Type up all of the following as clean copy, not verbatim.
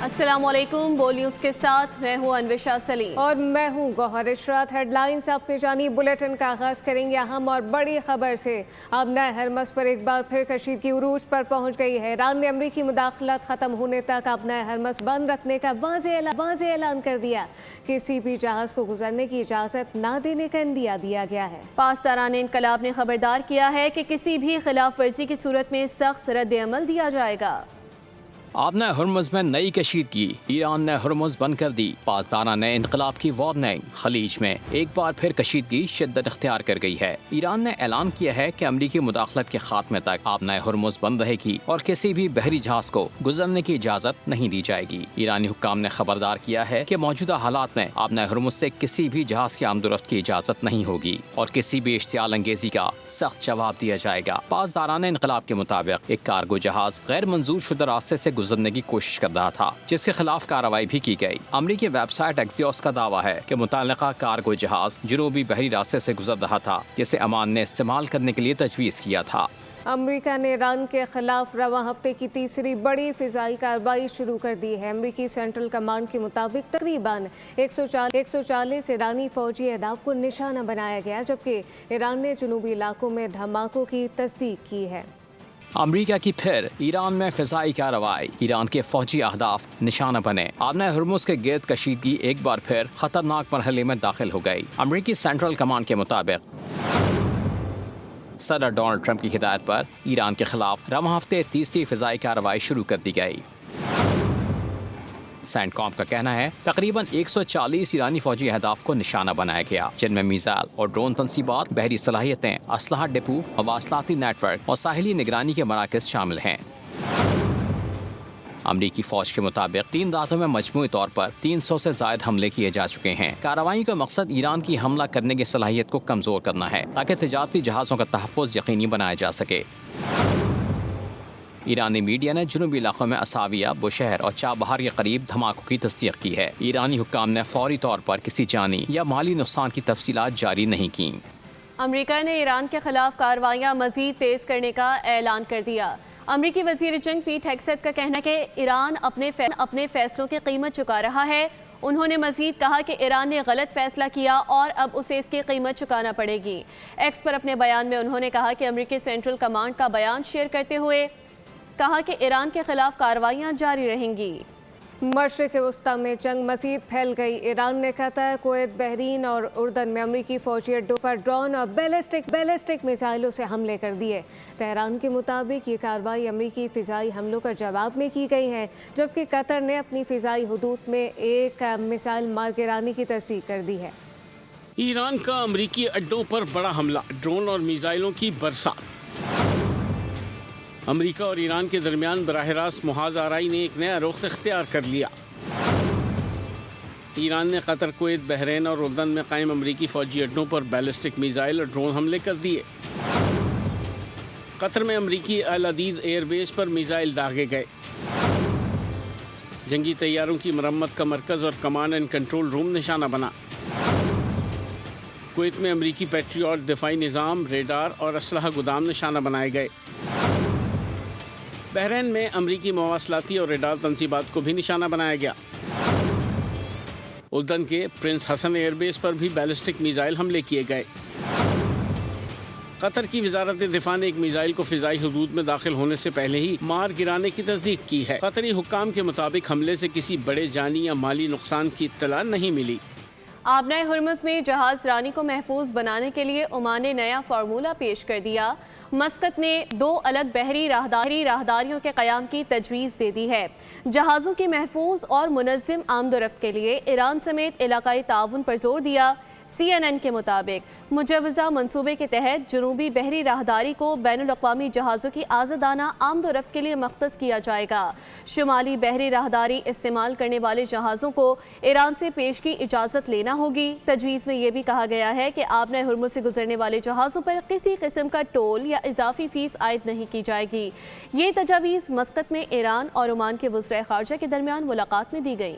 السلام علیکم، بول نیوز کے ساتھ میں ہوں انوشا سلیم اور میں ہوں گوہر اشرات۔ ہیڈ لائنز اپنی جانب بلیٹن کا آغاز کریں گے اہم اور بڑی خبر سے۔ آبنہ ہرمز پر ایک بار پھر کشیدگی عروج پر پہنچ گئی ہے۔ ایران نے امریکی مداخلت ختم ہونے تک آبنہ ہرمز بند رکھنے کا واضح اعلان کر دیا۔ کسی بھی جہاز کو گزرنے کی اجازت نہ دینے کا عندیہ دیا گیا ہے۔ پاسداران انقلاب نے خبردار کیا ہے کہ کسی بھی خلاف ورزی کی صورت میں سخت رد عمل دیا جائے گا۔ آبنہ ہرمز میں نئی کشیدگی، ایران نے ہرمز بند کر دی۔ پاسداران انقلاب کی وارننگ، خلیج میں ایک بار پھر کشیدگی شدت اختیار کر گئی ہے۔ ایران نے اعلان کیا ہے کہ امریکی مداخلت کے خاتمے تک آبنہ ہرمز بند رہے گی اور کسی بھی بحری جہاز کو گزرنے کی اجازت نہیں دی جائے گی۔ ایرانی حکام نے خبردار کیا ہے کہ موجودہ حالات میں آبنہ ہرمز سے کسی بھی جہاز کی آمد و رفت کی اجازت نہیں ہوگی اور کسی بھی اشتعال انگیزی کا سخت جواب دیا جائے گا۔ پاسداران انقلاب کے مطابق ایک کارگو جہاز غیر منظور شدہ راستے سے گزرنے کی کوشش کر رہا تھا، جس کے خلاف کارروائی بھی کی گئی۔ امریکی ویب سائٹ ایکسیوس کا دعویٰ ہے کہ متعلقہ کارگو جہاز جنوبی بحری راستے سے گزر رہا تھا، جسے امان نے استعمال کرنے کے لیے تجویز کیا تھا۔ امریکہ نے ایران کے خلاف رواں ہفتے کی تیسری بڑی فضائی کارروائی شروع کر دی ہے۔ امریکی سینٹرل کمانڈ کے مطابق تقریباً 140 ایرانی فوجی اہداف کو نشانہ بنایا گیا، جبکہ ایران نے جنوبی علاقوں میں دھماکوں کی تصدیق کی ہے۔ امریکہ کی پھر ایران میں فضائی کارروائی، ایران کے فوجی اہداف نشانہ بنے۔ آبنہ ہرمز کے گرد کشیدگی ایک بار پھر خطرناک مرحلے میں داخل ہو گئی۔ امریکی سینٹرل کمانڈ کے مطابق صدر ڈونلڈ ٹرمپ کی ہدایت پر ایران کے خلاف رواں ہفتے تیسری فضائی کارروائی شروع کر دی گئی۔ سینٹ کام کا کہنا ہے تقریباً 140 ایرانی فوجی اہداف کو نشانہ بنایا گیا، جن میں میزائل اور ڈرون تنصیبات، بحری صلاحیتیں، اسلحہ ڈپو، مواصلاتی نیٹ ورک اور ساحلی نگرانی کے مراکز شامل ہیں۔ امریکی فوج کے مطابق 3 راتوں میں مجموعی طور پر 300 سے زائد حملے کیے جا چکے ہیں۔ کارروائی کا مقصد ایران کی حملہ کرنے کی صلاحیت کو کمزور کرنا ہے تاکہ تجارتی جہازوں کا تحفظ یقینی بنایا جا سکے۔ ایرانی میڈیا نے جنوبی علاقوں میں اساویہ، بوشہر اور چابہار کے قریب دھماکوں کی تصدیق کی ہے۔ ایرانی حکام نے فوری طور پر کسی جانی یا مالی نقصان کی تفصیلات جاری نہیں کیں۔ امریکہ نے ایران کے خلاف کارروائیاں مزید تیز کرنے کا اعلان کر دیا۔ امریکی وزیر جنگ پیٹ ہیگسیت کا کہنا ہے کہ ایران اپنے فیصلوں کی قیمت چکا رہا ہے۔ انہوں نے مزید کہا کہ ایران نے غلط فیصلہ کیا اور اب اسے اس کی قیمت چکانا پڑے گی۔ ایکس پر اپنے بیان میں انہوں نے کہا کہ امریکی سینٹرل کمانڈ کا بیان شیئر کرتے ہوئے کہا کہ ایران کے خلاف کارروائیاں جاری رہیں گی۔ مشرق وسطی میں جنگ مزید پھیل گئی۔ ایران نے قطر، کویت، بحرین اور اردن میں امریکی فوجی اڈوں پر ڈرون اور بیلسٹک میزائلوں سے حملے کر دیے۔ تہران کے مطابق یہ کارروائی امریکی فضائی حملوں کا جواب میں کی گئی ہے، جبکہ قطر نے اپنی فضائی حدود میں ایک میزائل مار گرانے کی تصدیق کر دی ہے۔ ایران کا امریکی اڈوں پر بڑا حملہ، ڈرون اور میزائلوں کی برسات۔ امریکہ اور ایران کے درمیان براہ راست محاذ آرائی نے ایک نیا رخ اختیار کر لیا۔ ایران نے قطر، کویت، بحرین اور اردن میں قائم امریکی فوجی اڈوں پر بیلسٹک میزائل اور ڈرون حملے کر دیے۔ قطر میں امریکی العدید ایئر بیس پر میزائل داغے گئے۔ جنگی طیاروں کی مرمت کا مرکز اور کمانڈ اینڈ کنٹرول روم نشانہ بنا۔ کویت میں امریکی پیٹریوٹ دفاعی نظام، ریڈار اور اسلحہ گودام نشانہ بنائے گئے۔ بحرین میں امریکی مواصلاتی اور ریڈار تنصیبات کو بھی نشانہ بنایا گیا۔ اردن کے پرنس حسن ایئر بیس پر بھی بیلسٹک میزائل حملے کیے گئے۔ قطر کی وزارت دفاع نے ایک میزائل کو فضائی حدود میں داخل ہونے سے پہلے ہی مار گرانے کی تصدیق کی ہے۔ قطری حکام کے مطابق حملے سے کسی بڑے جانی یا مالی نقصان کی اطلاع نہیں ملی۔ آبنہ ہرمز میں جہاز رانی کو محفوظ بنانے کے لیے عمان نے نیا فارمولہ پیش کر دیا۔ مسقط نے 2 الگ بحری راہداریوں کے قیام کی تجویز دے دی ہے۔ جہازوں کی محفوظ اور منظم آمد و رفت کے لیے ایران سمیت علاقائی تعاون پر زور دیا۔ CNN کے مطابق مجوزہ منصوبے کے تحت جنوبی بحری راہداری کو بین الاقوامی جہازوں کی آزادانہ آمد و رفت کے لیے مختص کیا جائے گا۔ شمالی بحری راہداری استعمال کرنے والے جہازوں کو ایران سے پیش کی اجازت لینا ہوگی۔ تجویز میں یہ بھی کہا گیا ہے کہ آبنہ ہرمز سے گزرنے والے جہازوں پر کسی قسم کا ٹول یا اضافی فیس عائد نہیں کی جائے گی۔ یہ تجاویز مسقط میں ایران اور عمان کے وزرائے خارجہ کے درمیان ملاقات میں دی گئی۔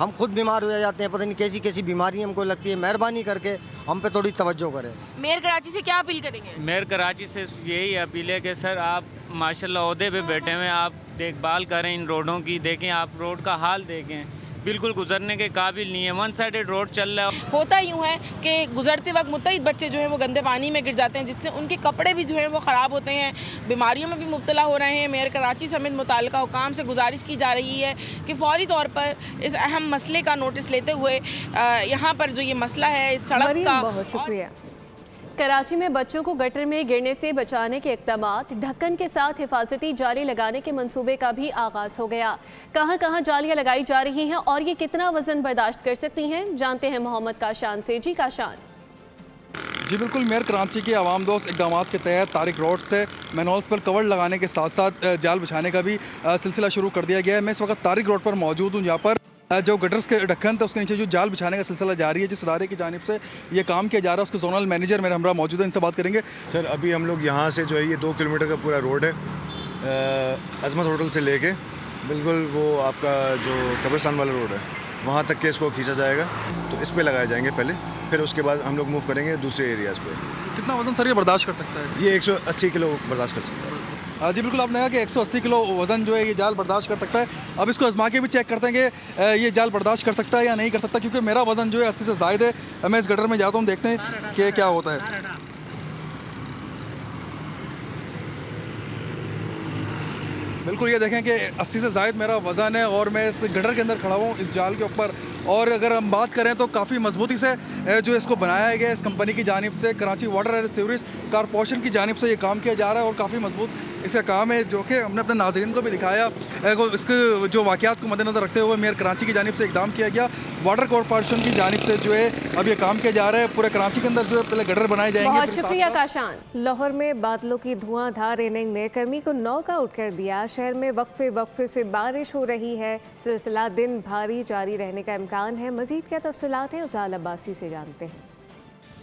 ہم خود بیمار ہو جاتے ہیں, پتہ نہیں کیسی کیسی بیماری ہم کو لگتی ہے. مہربانی کر کے ہم پہ تھوڑی توجہ کریں. میئر کراچی سے کیا اپیل کریں گے؟ میئر کراچی سے یہی اپیل ہے کہ سر آپ ماشاءاللہ عہدے پہ بیٹھے ہوئے ہیں, آپ دیکھ بھال کریں ان روڈوں کی. دیکھیں آپ روڈ کا حال دیکھیں, بالکل گزرنے کے قابل نہیں ہے, ون سائیڈڈ روڈ چل رہا ہے. ہوتا یوں ہے کہ گزرتے وقت متعدد بچے جو ہیں وہ گندے پانی میں گر جاتے ہیں, جس سے ان کے کپڑے بھی جو ہیں وہ خراب ہوتے ہیں, بیماریوں میں بھی مبتلا ہو رہے ہیں. میئر کراچی سمیت متعلقہ حکام سے گزارش کی جا رہی ہے کہ فوری طور پر اس اہم مسئلے کا نوٹس لیتے ہوئے یہاں پر جو یہ مسئلہ ہے اس سڑک کا. بہت شکریہ. کراچی میں بچوں کو گٹر میں گرنے سے بچانے کے اقدامات, ڈھکن کے ساتھ حفاظتی جالی لگانے کے منصوبے کا بھی آغاز ہو گیا. کہاں کہاں جالیاں لگائی جا رہی ہیں اور یہ کتنا وزن برداشت کر سکتی ہیں, جانتے ہیں محمد کاشان سے. جی کاشان. جی بالکل, میئر کراچی کے عوام دوست اقدامات کے تحت طارق روڈ سے مینولز پر کور لگانے کے ساتھ ساتھ جال بچھانے کا بھی سلسلہ شروع کر دیا گیا ہے. میں اس وقت طارق روڈ پر موجود ہوں, جہاں پر جو گٹرز کے ڈھکن تھے اس کے نیچے جو جال بچھانے کا سلسلہ جاری ہے. جس ادارے کی جانب سے یہ کام کیا جا رہا ہے اس کے زونل مینیجر میرے ہمراہ موجود ہیں, ان سے بات کریں گے. سر ابھی ہم لوگ یہاں سے جو ہے یہ 2 کلومیٹر کا پورا روڈ ہے, عظمت ہوٹل سے لے کے بالکل وہ آپ کا جو قبرستان والا روڈ ہے وہاں تک کے اس کو کھینچا جائے گا. تو اس پہ لگائے جائیں گے پہلے, پھر اس کے بعد ہم لوگ موو کریں گے دوسرے ایریاز پہ. کتنا وزن سر یہ برداشت کر سکتا ہے؟ یہ 180 کلو برداشت کر سکتا ہے. جی بالکل, آپ نے کہا کہ 180 کلو وزن جو ہے یہ جال برداشت کر سکتا ہے. اب اس کو آزما کے بھی چیک کرتے ہیں کہ یہ جال برداشت کر سکتا ہے یا نہیں کر سکتا, کیونکہ میرا وزن جو ہے 80 سے زائد ہے. میں اس گٹر میں جاتا ہوں, دیکھتے ہیں کہ کیا ہوتا ہے. بالکل یہ دیکھیں کہ 80 سے زائد میرا وزن ہے اور میں اس گٹر کے اندر کھڑا ہوں اس جال کے اوپر. اور اگر ہم بات کریں تو کافی مضبوطی سے جو اس کو بنایا گیا اس کمپنی کی جانب سے, Karachi water and sewerage corporation کی جانب سے یہ کام کیا جا رہا ہے اور کافی مضبوط اس کا کام ہے, جو کہ ہم نے اپنے ناظرین کو بھی دکھایا. اس کے جو واقعات کو مد نظر رکھتے ہوئے میئر کراچی کی جانب سے اقدام کیا گیا. واٹر کارپوریشن کی جانب سے جو ہے اب یہ کام کیا جا رہا ہے. پورے کراچی کے اندر جو ہے پہلے گٹر بنائے جائیں گے. بہت شکریہ کاشان. لاہور میں بادلوں کی دھواں دھار اننگ نے گرمی کو ناک آؤٹ کر دیا. شہر میں وقفے سے بارش ہو رہی ہے. سلسلہ دن بھاری جاری رہنے کا امکان ہے. مزید کیا تفصیلات ہیں ازال عباسی سے جانتے ہیں.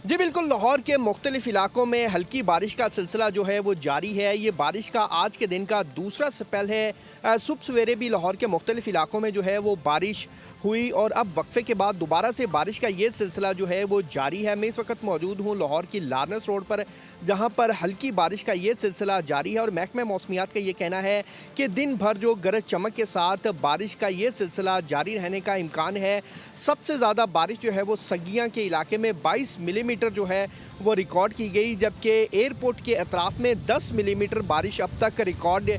جی بالکل, لاہور کے مختلف علاقوں میں ہلکی بارش کا سلسلہ جو ہے وہ جاری ہے. یہ بارش کا آج کے دن کا دوسرا سپیل ہے. صبح سویرے بھی لاہور کے مختلف علاقوں میں جو ہے وہ بارش ہوئی اور اب وقفے کے بعد دوبارہ سے بارش کا یہ سلسلہ جو ہے وہ جاری ہے. میں اس وقت موجود ہوں لاہور کی لارنس روڈ پر, جہاں پر ہلکی بارش کا یہ سلسلہ جاری ہے اور محکمہ موسمیات کا یہ کہنا ہے کہ دن بھر جو گرج چمک کے ساتھ بارش کا یہ سلسلہ جاری رہنے کا امکان ہے. سب سے زیادہ بارش جو ہے وہ سگیاں کے علاقے میں 22 ملی میٹر جو ہے وہ ریکارڈ کی گئی, جبکہ ایئرپورٹ کے اطراف میں 10 ملی میٹر بارش اب تک ریکارڈ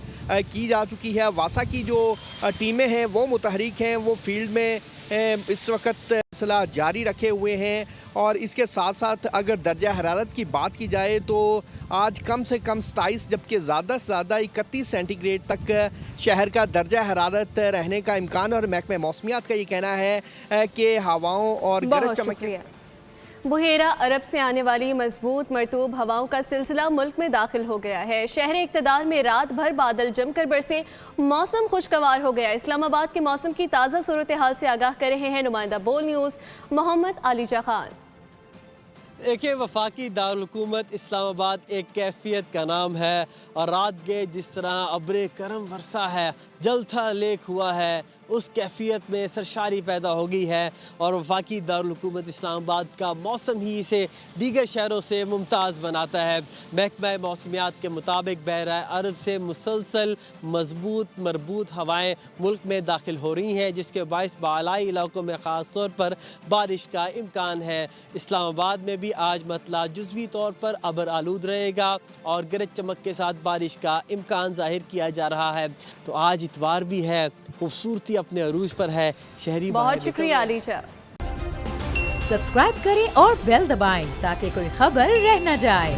کی جا چکی ہے. واسا کی جو ٹیمیں ہیں وہ متحرک ہیں, وہ فیلڈ میں اس وقت سلسلہ جاری رکھے ہوئے ہیں. اور اس کے ساتھ ساتھ اگر درجہ حرارت کی بات کی جائے تو آج کم سے کم 27 جبکہ زیادہ سے زیادہ 31 سینٹی گریڈ تک شہر کا درجہ حرارت رہنے کا امکان. اور محکمہ موسمیات کا یہ کہنا ہے کہ ہواؤں اور گرج چمک کے بحیرہ عرب سے آنے والی مضبوط مرطوب ہواؤں کا سلسلہ ملک میں داخل ہو گیا ہے. شہر اقتدار میں رات بھر بادل جم کر برسے, موسم خوشگوار ہو گیا. اسلام آباد کے موسم کی تازہ صورتحال سے آگاہ کر رہے ہیں نمائندہ بول نیوز محمد علیجہ خان. ایک وفاقی دارالحکومت اسلام آباد ایک کیفیت کا نام ہے, اور رات گئے جس طرح ابر کرم برسا ہے, جل تھا لیک ہوا ہے, اس کیفیت میں سرشاری پیدا ہو گئی ہے. اور وفاقی دارالحکومت اسلام آباد کا موسم ہی اسے دیگر شہروں سے ممتاز بناتا ہے. محکمہ موسمیات کے مطابق بحیرہ عرب سے مسلسل مضبوط مربوط ہوائیں ملک میں داخل ہو رہی ہیں, جس کے باعث بالائی علاقوں میں خاص طور پر بارش کا امکان ہے. اسلام آباد میں بھی آج مطلع جزوی طور پر ابر آلود رہے گا اور گرج چمک کے ساتھ بارش کا امکان ظاہر کیا جا رہا ہے. تو آج اتوار بھی ہے, خوبصورتی اپنے عروج پر ہے. شہری بہت شکریہ علیشہ. سبسکرائب کریں اور بیل دبائیں تاکہ کوئی خبر رہ نہ جائے.